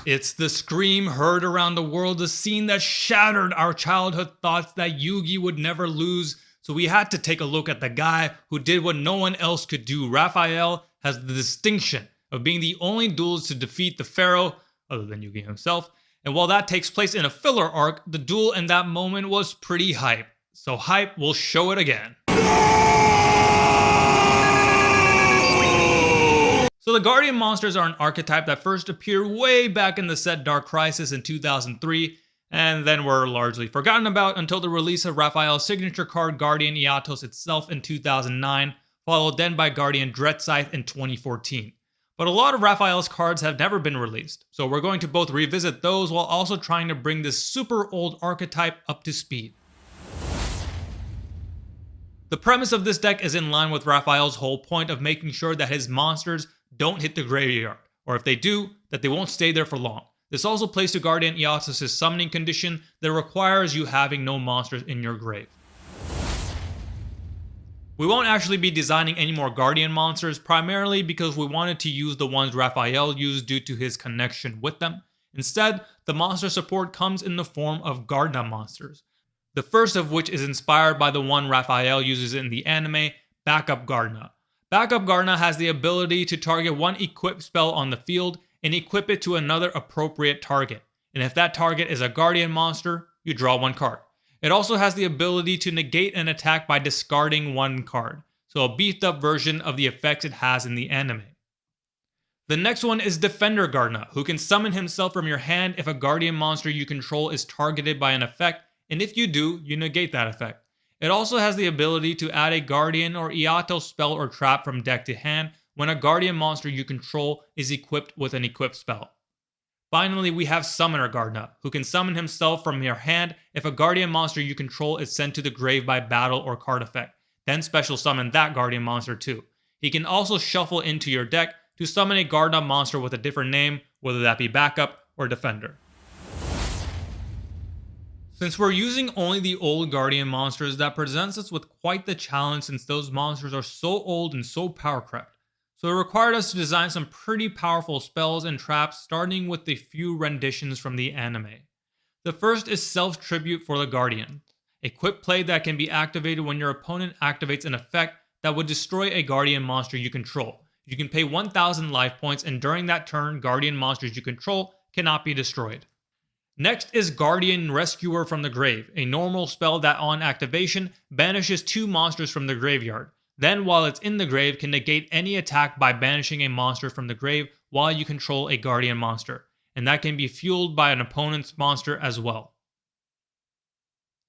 It's the scream heard around the world, the scene that shattered our childhood thoughts that Yugi would never lose. So we had to take a look at the guy who did what no one else could do. Rafael has the distinction of being the only duelist to defeat the Pharaoh, other than Yugi himself. And while that takes place in a filler arc, the duel in that moment was pretty hype. So hype will show it again. So the Guardian monsters are an archetype that first appeared way back in the set Dark Crisis in 2003, and then were largely forgotten about until the release of Raphael's signature card Guardian Eatos itself in 2009, followed then by Guardian Dreadscythe in 2014. But a lot of Raphael's cards have never been released, so we're going to both revisit those while also trying to bring this super old archetype up to speed. The premise of this deck is in line with Raphael's whole point of making sure that his monsters don't hit the graveyard, or if they do, that they won't stay there for long. This also plays to Guardian Eatos' summoning condition that requires you having no monsters in your grave. We won't actually be designing any more Guardian monsters, primarily because we wanted to use the ones Raphael used due to his connection with them. Instead, the monster support comes in the form of Gardna monsters. The first of which is inspired by the one Raphael uses in the anime, Backup Gardna. Backup Gardna has the ability to target one equipped spell on the field and equip it to another appropriate target. And if that target is a Guardian monster, you draw one card. It also has the ability to negate an attack by discarding one card, so a beefed up version of the effects it has in the anime. The next one is Defender Gardna, who can summon himself from your hand if a Guardian monster you control is targeted by an effect, and if you do, you negate that effect. It also has the ability to add a Guardian or Eatos spell or trap from deck to hand when a Guardian monster you control is equipped with an equipped spell. Finally, we have Summoner Gardna, who can summon himself from your hand if a Guardian monster you control is sent to the grave by battle or card effect. Then special summon that Guardian monster too. He can also shuffle into your deck to summon a Gardna monster with a different name, whether that be Backup or Defender. Since we're using only the old Guardian monsters, that presents us with quite the challenge since those monsters are so old and so power crept. So it required us to design some pretty powerful spells and traps, starting with a few renditions from the anime. The first is Self-Tribute for the Guardian, a quick play that can be activated when your opponent activates an effect that would destroy a Guardian monster you control. You can pay 1,000 life points, and during that turn, Guardian monsters you control cannot be destroyed. Next is Guardian Rescuer from the Grave, a normal spell that on activation banishes 2 monsters from the graveyard. Then while it's in the grave can negate any attack by banishing a monster from the grave while you control a Guardian monster, and that can be fueled by an opponent's monster as well.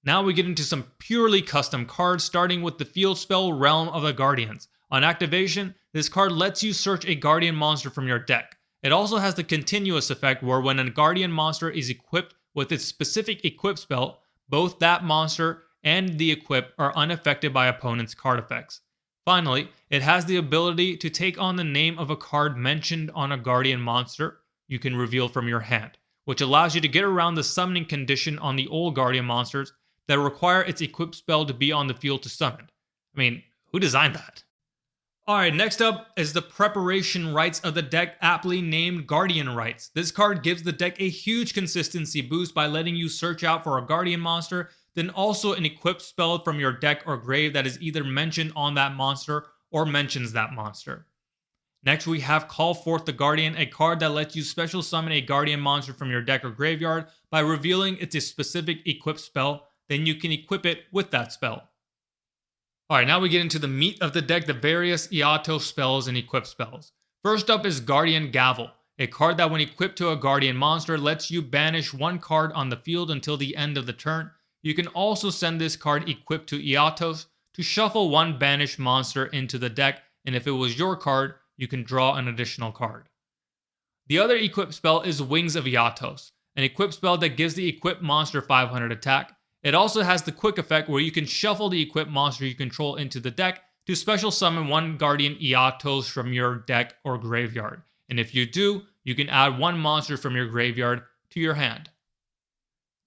Now we get into some purely custom cards, starting with the field spell Realm of the Guardians. On activation, this card lets you search a Guardian monster from your deck. It also has the continuous effect where when a Guardian monster is equipped with its specific equip spell, both that monster and the equip are unaffected by opponent's card effects. Finally, it has the ability to take on the name of a card mentioned on a Guardian monster you can reveal from your hand, which allows you to get around the summoning condition on the old Guardian monsters that require its equipped spell to be on the field to summon. I mean, who designed that? Alright, next up is the Preparation Rites of the deck, aptly named Guardian Rites. This card gives the deck a huge consistency boost by letting you search out for a Guardian monster, then also an equipped spell from your deck or grave that is either mentioned on that monster or mentions that monster. Next we have Call Forth the Guardian, a card that lets you special summon a Guardian monster from your deck or graveyard by revealing it's a specific equipped spell, then you can equip it with that spell. Alright, now we get into the meat of the deck, the various Eatos spells and equipped spells. First up is Guardian Gavel, a card that when equipped to a Guardian monster lets you banish one card on the field until the end of the turn. You can also send this card equipped to Eatos to shuffle one banished monster into the deck, and if it was your card, you can draw an additional card. The other equipped spell is Wings of Eatos, an equipped spell that gives the equipped monster 500 attack. It also has the quick effect where you can shuffle the equipped monster you control into the deck to special summon one Guardian Eatos from your deck or graveyard. And if you do, you can add one monster from your graveyard to your hand.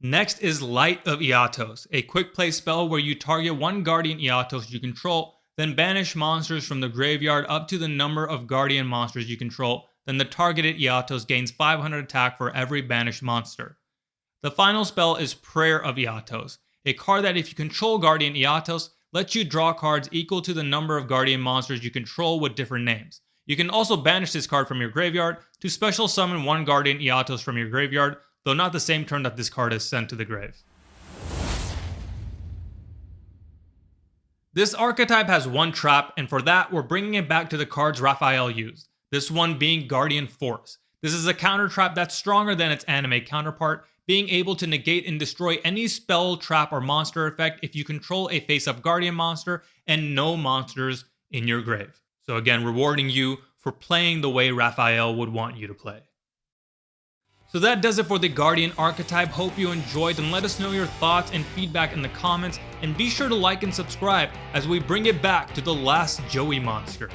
Next is Light of Eatos, a quick play spell where you target one Guardian Eatos you control, then banish monsters from the graveyard up to the number of Guardian monsters you control then the targeted Eatos gains 500 attack for every banished monster. The final spell is Prayer of Eatos, a card that if you control Guardian Eatos, lets you draw cards equal to the number of Guardian monsters you control with different names. You can also banish this card from your graveyard to special summon one Guardian Eatos from your graveyard, though not the same turn that this card is sent to the grave. This archetype has one trap, and for that, we're bringing it back to the cards Rafael used, this one being Guardian Force. This is a counter trap that's stronger than its anime counterpart, being able to negate and destroy any spell, trap, or monster effect if you control a face-up Guardian monster and no monsters in your grave. So again, rewarding you for playing the way Rafael would want you to play. So that does it for the Guardian archetype. Hope you enjoyed, and let us know your thoughts and feedback in the comments, and be sure to like and subscribe as we bring it back to the last Joey monster.